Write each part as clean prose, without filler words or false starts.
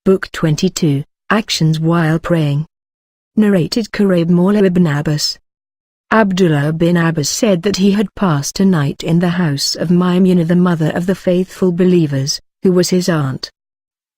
Book 22, Actions While Praying. Narrated Quraib Mawla ibn Abbas. Abdullah bin Abbas said that he had passed a night in the house of Maimuna, the mother of the faithful believers, who was his aunt.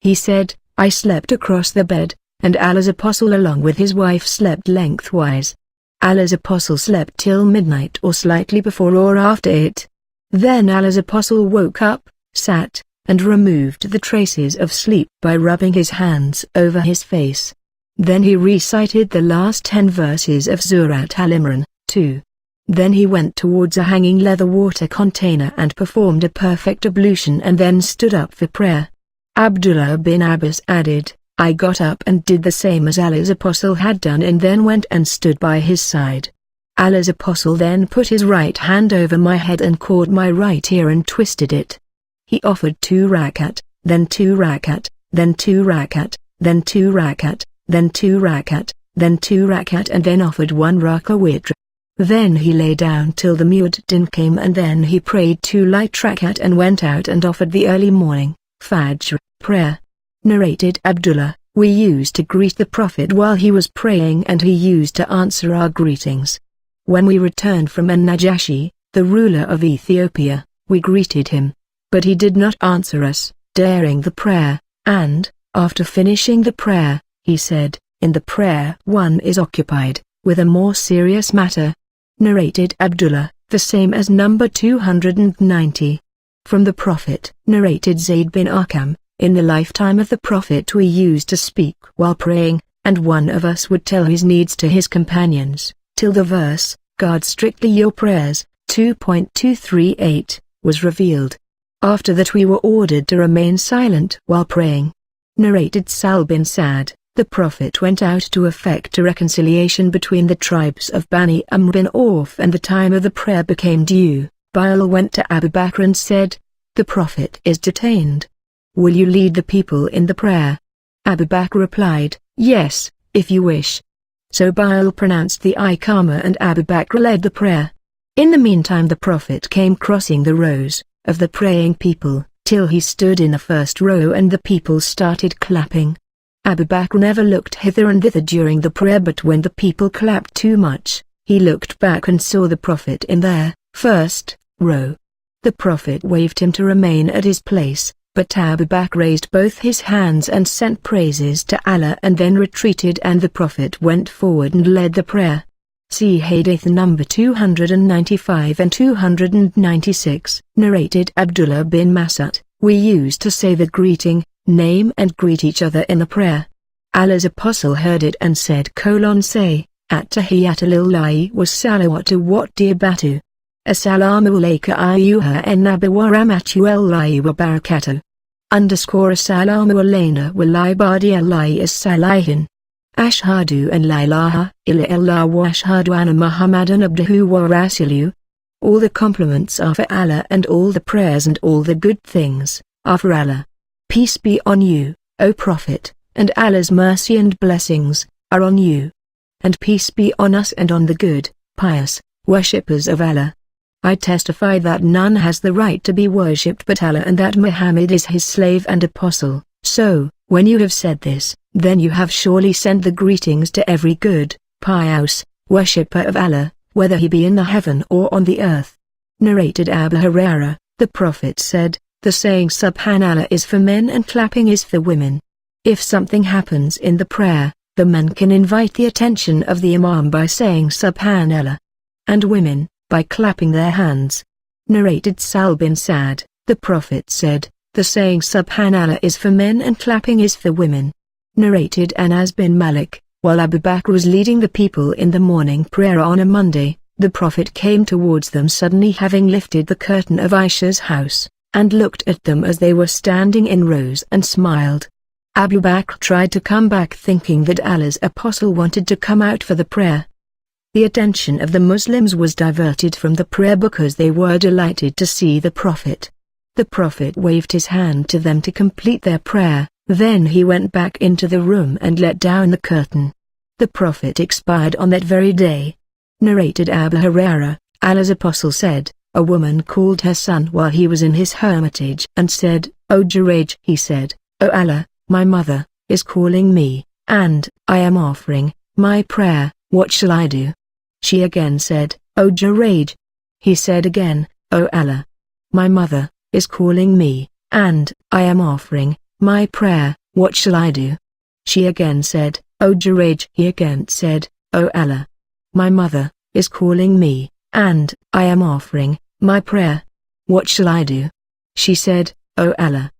He said, I slept across the bed, and Allah's apostle along with his wife slept lengthwise. Allah's apostle slept till midnight or slightly before or after it. Then Allah's apostle woke up, sat, and removed the traces of sleep by rubbing his hands over his face. Then he recited the last 10 verses of Surat Al-Imran, 2. Then he went towards a hanging leather water container and performed a perfect ablution and then stood up for prayer. Abdullah bin Abbas added, I got up and did the same as Allah's apostle had done and then went and stood by his side. Allah's apostle then put his right hand over my head and caught my right ear and twisted it. He offered 2 rakat, then 2 rakat, then 2 rakat, then 2 rakat, then 2 rakat, then 2 rakat and then offered 1 rakah witr. Then he lay down till the mueddin came and then he prayed 2 light rakat and went out and offered the early morning, Fajr, prayer. Narrated Abdullah, we used to greet the Prophet while he was praying and he used to answer our greetings. When we returned from An-Najashi, the ruler of Ethiopia, we greeted him. But he did not answer us, during the prayer, and, after finishing the prayer, he said, in the prayer one is occupied with a more serious matter. Narrated Abdullah, the same as number 290. From the Prophet. Narrated Zayd bin Arqam, in the lifetime of the Prophet we used to speak while praying, and one of us would tell his needs to his companions, till the verse, guard strictly your prayers, 2.238, was revealed. After that we were ordered to remain silent while praying. Narrated Sal bin Sa'd, the Prophet went out to effect a reconciliation between the tribes of Bani Amr bin Auf and the time of the prayer became due. Bilal went to Abu Bakr and said, the Prophet is detained. Will you lead the people in the prayer? Abu Bakr replied, yes, if you wish. So Bilal pronounced the Iqamah and Abu Bakr led the prayer. In the meantime the Prophet came crossing the rows of the praying people, till he stood in the first row and the people started clapping. Abu Bakr never looked hither and thither during the prayer, but when the people clapped too much, he looked back and saw the Prophet in their first row. The Prophet waved him to remain at his place, but Abu Bakr raised both his hands and sent praises to Allah and then retreated, and the Prophet went forward and led the prayer. See Hadith number 295 and 296. Narrated Abdullah bin Mas'ud, we used to say the greeting, name and greet each other in the prayer. Allah's apostle heard it and said, say, At-tahiyyatu lillahi wa salawatu wa tibatu. Assalamu alayka ayyuha an-nabi wa rahmatullahi wa barakatuh. Assalamu alayna wa li ibadillahi as-salihin. Ashhadu an la ilaha illallah wa ashhadu anna Muhammadan abduhu wa rasuluhu. All the compliments are for Allah and all the prayers and all the good things are for Allah. Peace be on you, O Prophet, and Allah's mercy and blessings are on you. And peace be on us and on the good, pious, worshippers of Allah. I testify that none has the right to be worshipped but Allah and that Muhammad is his slave and apostle. So, when you have said this, then you have surely sent the greetings to every good, pious, worshipper of Allah, whether he be in the heaven or on the earth. Narrated Abu Hurairah, the Prophet said, the saying Subhanallah is for men and clapping is for women. If something happens in the prayer, the men can invite the attention of the Imam by saying Subhanallah. And women, by clapping their hands. Narrated Sal bin Sa'd, the Prophet said, the saying Subhanallah is for men and clapping is for women. Narrated Anas bin Malik, while Abu Bakr was leading the people in the morning prayer on a Monday, the Prophet came towards them suddenly having lifted the curtain of Aisha's house, and looked at them as they were standing in rows and smiled. Abu Bakr tried to come back thinking that Allah's apostle wanted to come out for the prayer. The attention of the Muslims was diverted from the prayer because they were delighted to see the Prophet. The Prophet waved his hand to them to complete their prayer, then he went back into the room and let down the curtain. The Prophet expired on that very day. Narrated Abu Hurairah, Allah's apostle said, a woman called her son while he was in his hermitage and said, O Jurayj, he said, O Allah, my mother, is calling me, and I am offering my prayer. What shall I do?" She again said, "O Jurayj." He said again, "O Allah, my mother is calling me, and I am offering my prayer. What shall I do?" She again said, "O Jurayj." He again said, "O Allah, my mother is calling me, and I am offering my prayer. What shall I do?" She said, "O Allah,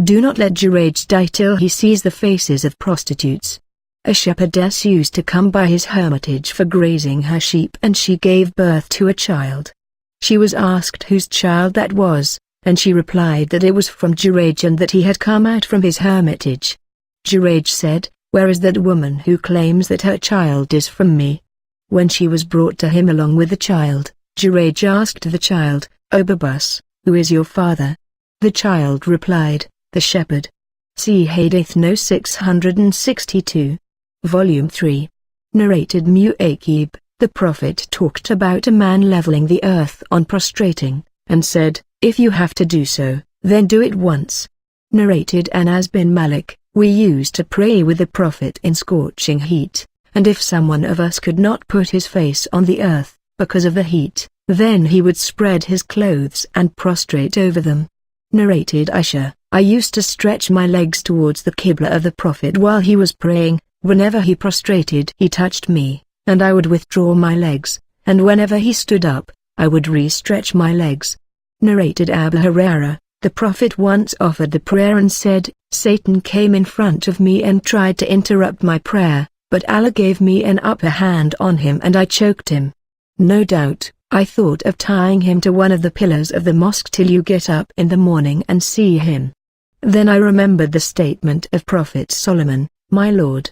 do not let Jurayj die till he sees the faces of prostitutes." A shepherdess used to come by his hermitage for grazing her sheep, and she gave birth to a child. She was asked whose child that was, and she replied that it was from Jurayj and that he had come out from his hermitage. Jurayj said, "Where is that woman who claims that her child is from me?" When she was brought to him along with the child, Jurayj asked the child, "O Babus, who is your father?" The child replied, "The shepherd." See Hadith No. 662. Volume 3. Narrated Mu'aqib, the Prophet talked about a man leveling the earth on prostrating, and said, "If you have to do so, then do it once." Narrated Anas bin Malik, we used to pray with the Prophet in scorching heat, and if someone of us could not put his face on the earth, because of the heat, then he would spread his clothes and prostrate over them. Narrated Aisha, I used to stretch my legs towards the Qibla of the Prophet while he was praying. Whenever he prostrated he touched me, and I would withdraw my legs, and whenever he stood up, I would re-stretch my legs. Narrated Abu Hurairah, the Prophet once offered the prayer and said, "Satan came in front of me and tried to interrupt my prayer, but Allah gave me an upper hand on him and I choked him. No doubt, I thought of tying him to one of the pillars of the mosque till you get up in the morning and see him. Then I remembered the statement of Prophet Solomon, my Lord,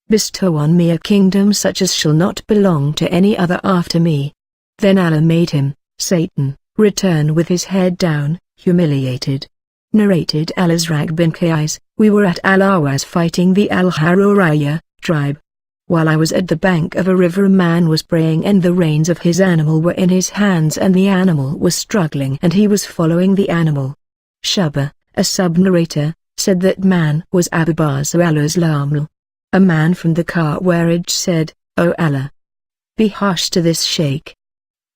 bestow on me a kingdom such as shall not belong to any other after me." Then Allah made him, Satan, return with his head down, humiliated. Narrated Al-Azraq bin Qais, we were at Al-Awaz fighting the Al-Haruriyya tribe. While I was at the bank of a river, a man was praying and the reins of his animal were in his hands and the animal was struggling and he was following the animal. Shubba, a sub-narrator, said that man was Abu Baza al-Islamul. A man from the Khawarij said, "O Allah, be harsh to this sheikh."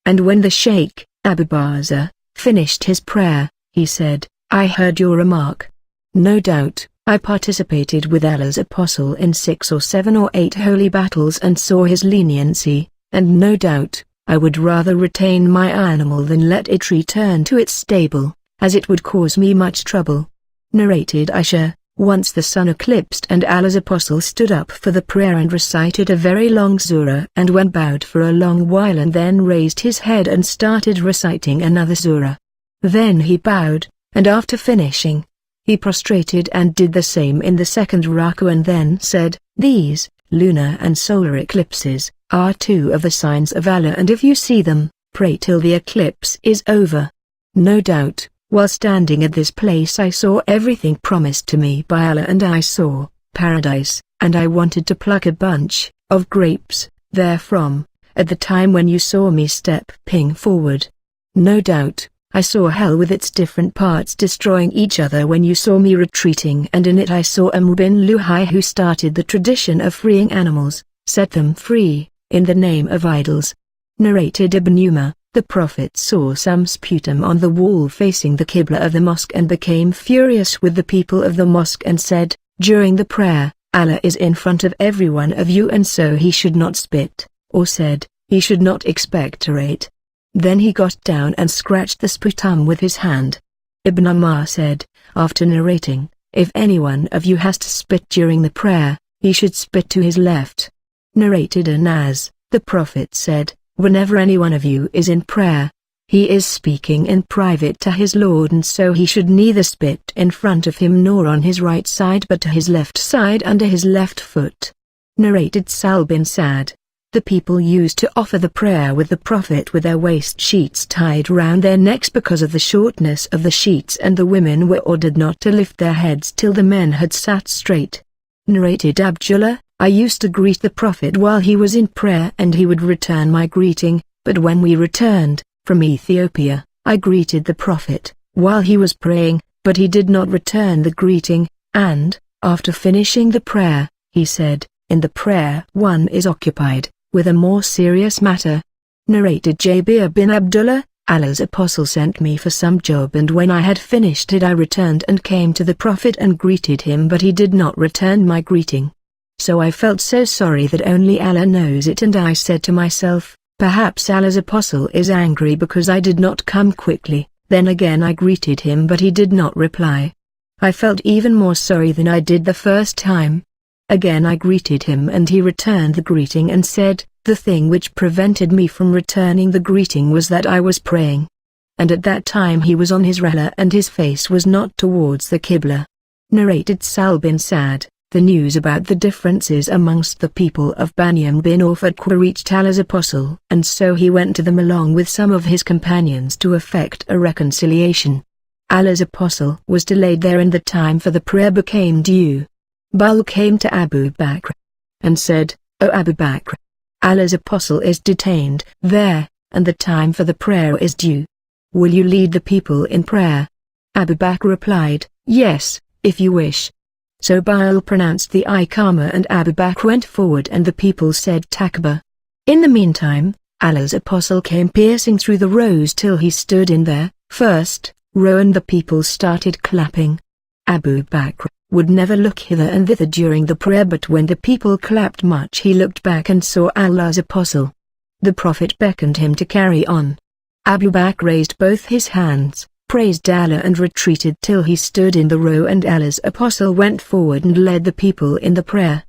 And when the sheikh, Abu Baza, finished his prayer, he said, "I heard your remark. No doubt, I participated with Allah's apostle in 6 or 7 or 8 holy battles and saw his leniency, and no doubt, I would rather retain my animal than let it return to its stable, as it would cause me much trouble." Narrated Aisha, once the sun eclipsed and Allah's apostle stood up for the prayer and recited a very long surah and went bowed for a long while and then raised his head and started reciting another surah. Then he bowed, and after finishing, he prostrated and did the same in the second rak'ah and then said, "These, lunar and solar eclipses, are 2 of the signs of Allah, and if you see them, pray till the eclipse is over." No doubt, while standing at this place I saw everything promised to me by Allah, and I saw paradise, and I wanted to pluck a bunch of grapes therefrom, at the time when you saw me stepping forward. No doubt, I saw hell with its different parts destroying each other when you saw me retreating, and in it I saw Amr bin Luhai, who started the tradition of freeing animals, set them free, in the name of idols. Narrated Ibn Umar, the Prophet saw some sputum on the wall facing the Qibla of the mosque and became furious with the people of the mosque and said, during the prayer, "Allah is in front of every one of you and so he should not spit," or said, "He should not expectorate." Then he got down and scratched the sputum with his hand. Ibn Umar said, after narrating, "If any one of you has to spit during the prayer, he should spit to his left." Narrated Anas, the Prophet said, "Whenever any one of you is in prayer, he is speaking in private to his Lord, and so he should neither spit in front of him nor on his right side but to his left side under his left foot." Narrated Sal bin Sa'd, the people used to offer the prayer with the Prophet with their waist sheets tied round their necks because of the shortness of the sheets, and the women were ordered not to lift their heads till the men had sat straight. Narrated Abdullah, I used to greet the Prophet while he was in prayer and he would return my greeting, but when we returned from Ethiopia, I greeted the Prophet while he was praying, but he did not return the greeting, and, After finishing the prayer, he said, in the prayer one is occupied with a more serious matter. Narrated Jabir bin Abdullah, Allah's apostle sent me for some job, and when I had finished it I returned and came to the Prophet and greeted him, but he did not return my greeting. So I felt so sorry that only Allah knows it, and I said to myself, perhaps Allah's apostle is angry because I did not come quickly. Then again I greeted him, but he did not reply. I felt even more sorry than I did the first time. Again I greeted him and he returned the greeting and said, the thing which prevented me from returning the greeting was that I was praying. And at that time he was on his rala and his face was not towards the Qibla. Narrated Sal bin Sa'd, the news about the differences amongst the people of Banyam bin Auf reached Allah's apostle, and so he went to them along with some of his companions to effect a reconciliation. Allah's apostle was delayed there and the time for the prayer became due. Bal came to Abu Bakr and said, O Abu Bakr, Allah's apostle is detained there, and the time for the prayer is due. Will you lead the people in prayer? Abu Bakr replied, yes, if you wish. So Bal pronounced the Iqamah and Abu Bakr went forward and the people said Takbir. In the meantime, Allah's apostle came piercing through the rows till he stood in their first row and the people started clapping. Abu Bakr would never look hither and thither during the prayer, but when the people clapped much he looked back and saw Allah's apostle. The Prophet beckoned him to carry on. Abu Bakr raised both his hands, praised Allah and retreated till he stood in the row, and Allah's apostle went forward and led the people in the prayer.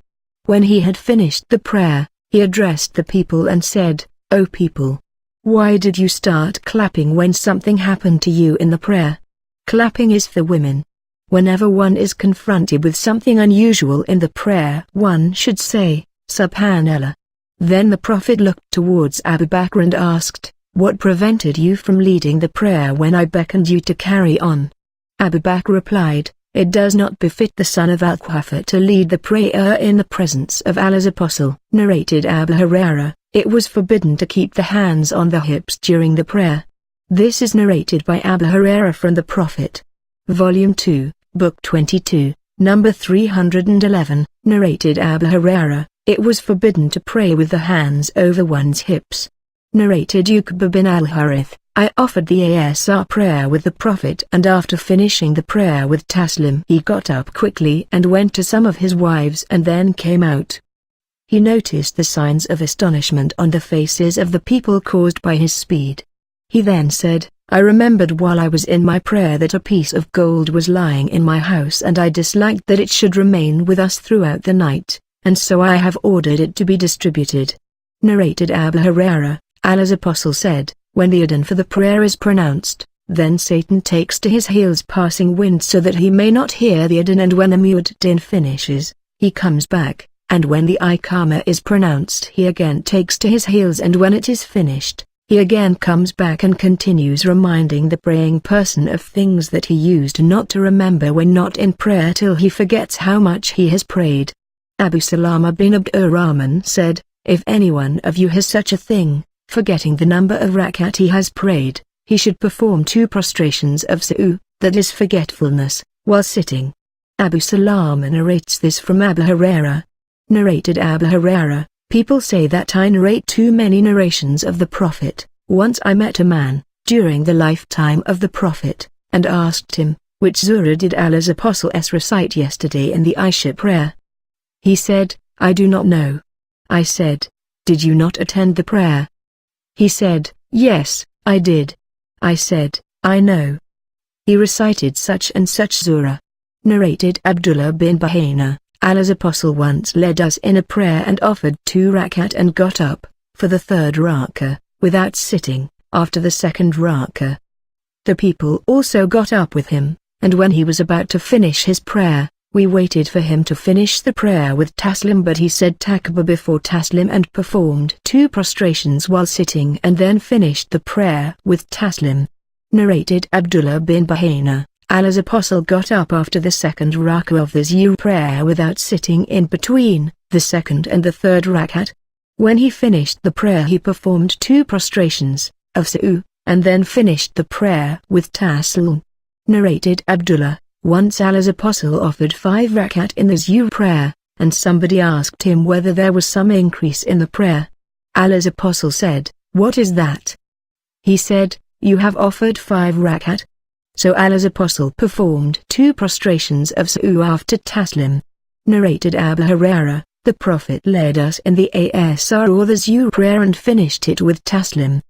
When he had finished the prayer, he addressed the people and said, O people! Why did you start clapping when something happened to you in the prayer? Clapping is for women. Whenever one is confronted with something unusual in the prayer, one should say, Subhanallah. Then the Prophet looked towards Abu Bakr and asked, what prevented you from leading the prayer when I beckoned you to carry on? Abu Bakr replied, it does not befit the son of Al-Quhafa to lead the prayer in the presence of Allah's apostle. Narrated Abu Hurairah, it was forbidden to keep the hands on the hips during the prayer. This is narrated by Abu Hurairah from the Prophet. Volume 2, Book 22, number 311, narrated Abu Hurairah, it was forbidden to pray with the hands over one's hips. Narrated Uqba bin al-Harith, I offered the Asr prayer with the Prophet, and after finishing the prayer with Taslim he got up quickly and went to some of his wives and then came out. He noticed the signs of astonishment on the faces of the people caused by his speed. He then said, I remembered while I was in my prayer that a piece of gold was lying in my house and I disliked that it should remain with us throughout the night, and so I have ordered it to be distributed. Narrated Abu Hurairah, Allah's apostle said, when the adhan for the prayer is pronounced, then Satan takes to his heels passing wind so that he may not hear the adhan, and when the mueddin finishes, he comes back, and when the Iqamah is pronounced he again takes to his heels, and when it is finished, he again comes back and continues reminding the praying person of things that he used not to remember when not in prayer till he forgets how much he has prayed. Abu Salama bin Abdurrahman said, if any one of you has such a thing, forgetting the number of rakat he has prayed, he should perform 2 prostrations of su'u, that is forgetfulness, while sitting. Abu Salama narrates this from Abu Hurairah. Narrated Abu Hurairah, people say that I narrate too many narrations of the Prophet. Once I met a man, during the lifetime of the Prophet, and asked him, which surah did Allah's apostle recite yesterday in the Isha prayer? He said, I do not know. I said, did you not attend the prayer? He said, yes, I did. I said, I know. He recited such and such surah. Narrated Abdullah bin Bahina, Allah's apostle once led us in a prayer and offered 2 rakat and got up, for the 3rd rakah, without sitting, after the 2nd rakah. The people also got up with him, and when he was about to finish his prayer, we waited for him to finish the prayer with Taslim, but he said Takbir before Taslim and performed 2 prostrations while sitting and then finished the prayer with Taslim. Narrated Abdullah bin Bahina, Allah's apostle got up after the 2nd rakah of the Zuhr prayer without sitting in between the 2nd and the 3rd rakat. When he finished the prayer he performed 2 prostrations of su'u, and then finished the prayer with Taslim. Narrated Abdullah, Once Allah's apostle offered 5 rakat in the Zuhr prayer, and somebody asked him whether there was some increase in the prayer. Allah's apostle said, "What is that?" He said, "You have offered 5 rakat." So Allah's apostle performed 2 prostrations of su'u after taslim. Narrated Abu Hurairah, the Prophet led us in the asr or the Zuhr prayer and finished it with taslim.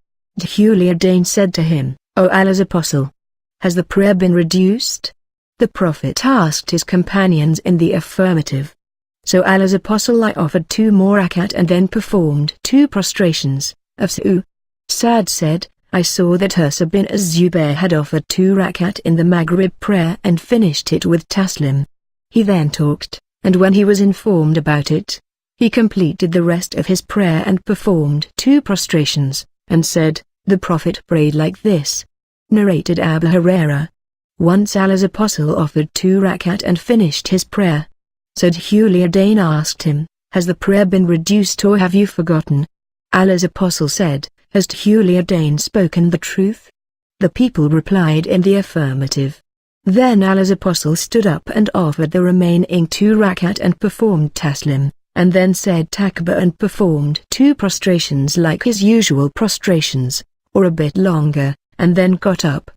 Dhulaydain said to him, "O Allah's apostle, has the prayer been reduced?" The Prophet asked his companions in the affirmative. So Allah's apostle offered 2 more rakat and then performed 2 prostrations of su'u. Sa'd said, "I saw that Hursa bin Az-Zubayr had offered 2 rakat in the Maghrib prayer and finished it with taslim. He then talked, and when he was informed about it, he completed the rest of his prayer and performed 2 prostrations, and said, 'The Prophet prayed like this.'" Narrated Abu Hurairah. Once Allah's apostle offered 2 rakat and finished his prayer. So Dhulaydain asked him, "Has the prayer been reduced or have you forgotten?" Allah's apostle said, "Has Dhulaydain spoken the truth?" The people replied in the affirmative. Then Allah's apostle stood up and offered the remaining 2 rakat and performed taslim, and then said takbir and performed 2 prostrations like his usual prostrations, or a bit longer, and then got up.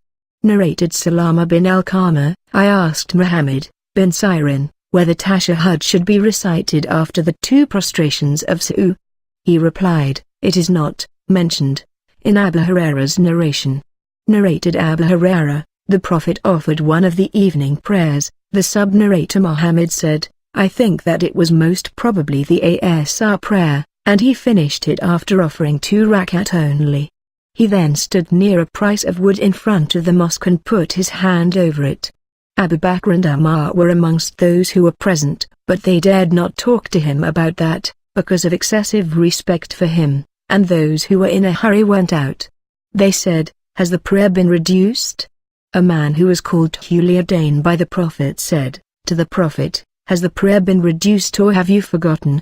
Narrated Salama bin al-Qama, "I asked Muhammad bin Sirin whether Tashahhud should be recited after the 2 prostrations of su'u. He replied, "It is not mentioned in Abu Hurairah's narration." Narrated Abu Hurairah, the Prophet offered one of the evening prayers. The sub-narrator Muhammad said, "I think that it was most probably the asr prayer, and he finished it after offering 2 rakat only. He then stood near a piece of wood in front of the mosque and put his hand over it. Abu Bakr and Umar were amongst those who were present, but they dared not talk to him about that, because of excessive respect for him, and those who were in a hurry went out. They said, 'Has the prayer been reduced?' A man who was called Dhulaydain by the Prophet said to the Prophet, 'Has the prayer been reduced or have you forgotten?'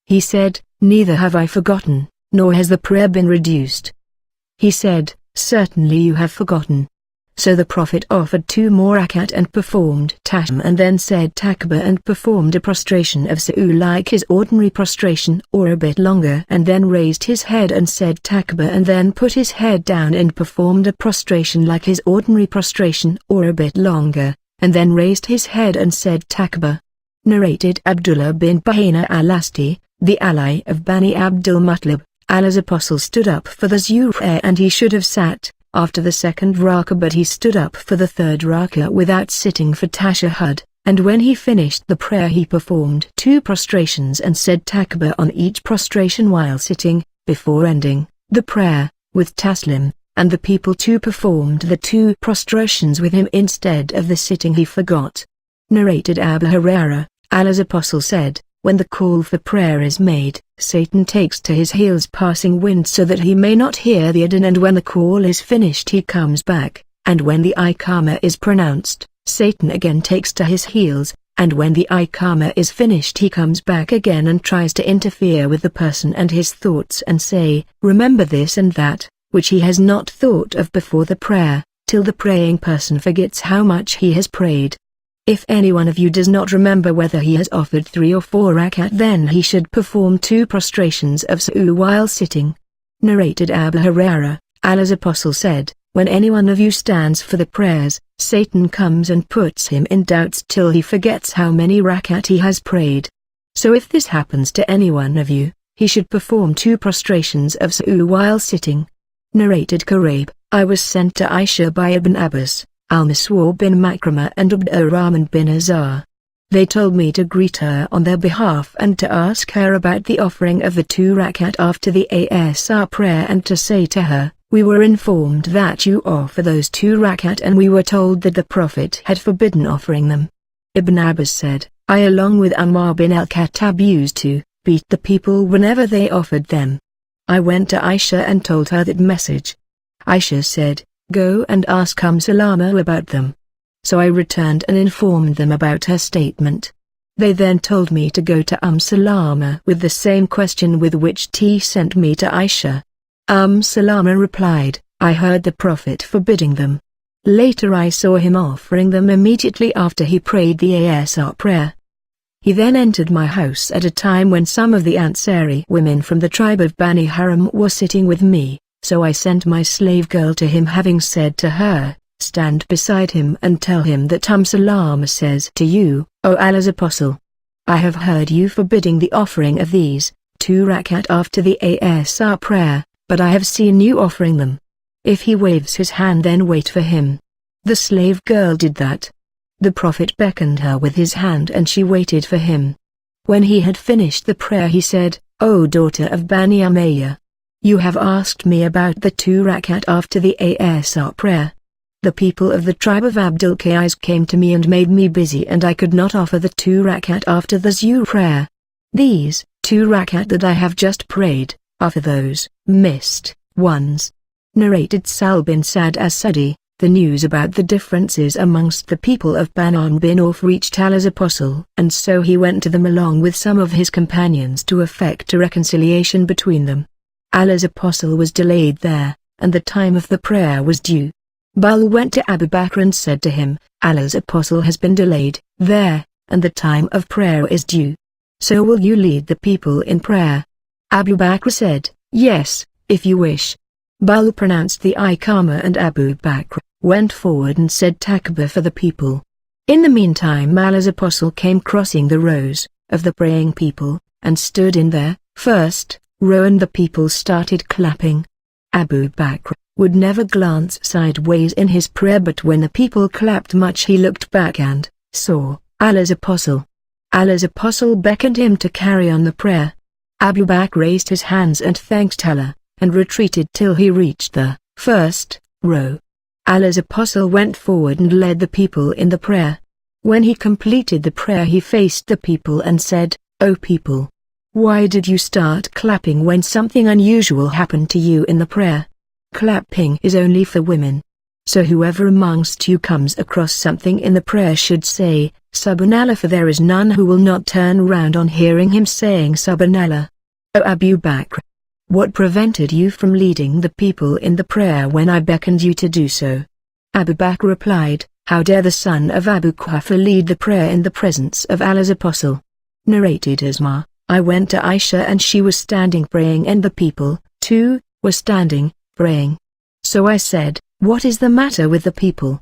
He said, 'Neither have I forgotten, nor has the prayer been reduced.' He said, 'Certainly you have forgotten.' So the Prophet offered 2 more rakat and performed taslim and then said takbir and performed a prostration of su'u like his ordinary prostration or a bit longer and then raised his head and said takbir and then put his head down and performed a prostration like his ordinary prostration or a bit longer, and then raised his head and said takbir. Narrated Abdullah bin Bahina al-Asti, the ally of Bani Abdul Muttalib, Allah's apostle stood up for the Zuhr prayer and he should have sat after the 2nd rak'ah, but he stood up for the 3rd rak'ah without sitting for Tashahhud, and when he finished the prayer he performed 2 prostrations and said takbir on each prostration while sitting, before ending the prayer with taslim, and the people too performed the 2 prostrations with him instead of the sitting he forgot. Narrated Abu Hurairah, Allah's apostle said, "When the call for prayer is made, Satan takes to his heels passing wind so that he may not hear the adhan, and when the call is finished he comes back, and when the iqamah is pronounced, Satan again takes to his heels, and when the iqamah is finished he comes back again and tries to interfere with the person and his thoughts and say, 'Remember this and that,' which he has not thought of before the prayer, till the praying person forgets how much he has prayed. If any one of you does not remember whether he has offered 3 or 4 rakat, then he should perform 2 prostrations of su'u while sitting." Narrated Abu Hurairah, Allah's apostle said, "When any one of you stands for the prayers, Satan comes and puts him in doubts till he forgets how many rakat he has prayed. So if this happens to any one of you, he should perform 2 prostrations of su'u while sitting." Narrated Quraib, "I was sent to Aisha by Ibn Abbas, Al-Miswar bin Makramah and Abd-Rahman bin Azar. They told me to greet her on their behalf and to ask her about the offering of the 2 rakat after the asr prayer and to say to her, 'We were informed that you offer those 2 rakat and we were told that the Prophet had forbidden offering them.' Ibn Abbas said, 'I along with Umar bin al-Khattab used to beat the people whenever they offered them. I went to Aisha and told her that message. Aisha said, 'Go and ask Salama about them.' So I returned and informed them about her statement. They then told me to go to Salama with the same question with which he sent me to Aisha. Salama replied, 'I heard the Prophet forbidding them.' Later I saw him offering them immediately after he prayed the Asr prayer. He then entered my house at a time when some of the Ansari women from the tribe of Bani Haram were sitting with me, so I sent my slave girl to him, having said to her, "Stand beside him and tell him that Salam says to you, O Allah's Apostle, I have heard you forbidding the offering of these 2 rakat after the Asr prayer, but I have seen you offering them. If he waves his hand, then wait for him." The slave girl did that. The Prophet beckoned her with his hand and she waited for him. When he had finished the prayer, he said, "O daughter of Bani Umayyah, you have asked me about the 2 rakat after the Asr prayer. The people of the tribe of Abdul Qais came to me and made me busy, and I could not offer the 2 rakat after the Zuhr prayer. These 2 rakat that I have just prayed are for those missed ones." Narrated Sal bin Sa'd as-Sadi. The news about the differences amongst the people of Banu bin Auf reached Allah's Apostle, and so he went to them along with some of his companions to effect a reconciliation between them. Allah's Apostle was delayed there, and the time of the prayer was due. Bilal went to Abu Bakr and said to him, "Allah's Apostle has been delayed there, and the time of prayer is due. So will you lead the people in prayer?" Abu Bakr said, "Yes, if you wish." Bilal pronounced the Iqamah and Abu Bakr went forward and said takbir for the people. In the meantime Allah's Apostle came crossing the rows of the praying people, and stood in their first row, and the people started clapping. Abu Bakr would never glance sideways in his prayer, but when the people clapped much he looked back and saw Allah's Apostle. Allah's Apostle beckoned him to carry on the prayer. Abu Bakr raised his hands and thanked Allah, and retreated till he reached the first row. Allah's Apostle went forward and led the people in the prayer. When he completed the prayer, he faced the people and said, "O people, why did you start clapping when something unusual happened to you in the prayer? Clapping is only for women. So whoever amongst you comes across something in the prayer should say, Subhanallah, for there is none who will not turn round on hearing him saying Subhanallah." O Abu Bakr, what prevented you from leading the people in the prayer when I beckoned you to do so? Abu Bakr replied, "How dare the son of Abu Quhafa lead the prayer in the presence of Allah's Apostle?" Narrated Isma, I went to Aisha and she was standing praying, and the people, too, were standing, praying. So I said, "What is the matter with the people?"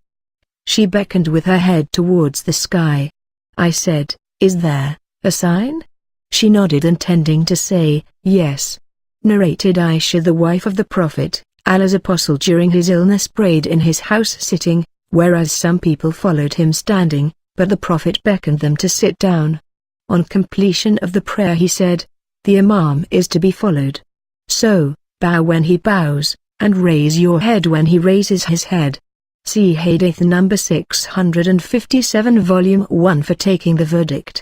She beckoned with her head towards the sky. I said, "Is there a sign?" She nodded, intending to say, "Yes." Narrated Aisha, the wife of the Prophet, Allah's Apostle during his illness prayed in his house sitting, whereas some people followed him standing, but the Prophet beckoned them to sit down. On completion of the prayer he said, "The Imam is to be followed. So, bow when he bows, and raise your head when he raises his head." See Hadith number 657 volume 1 for taking the verdict.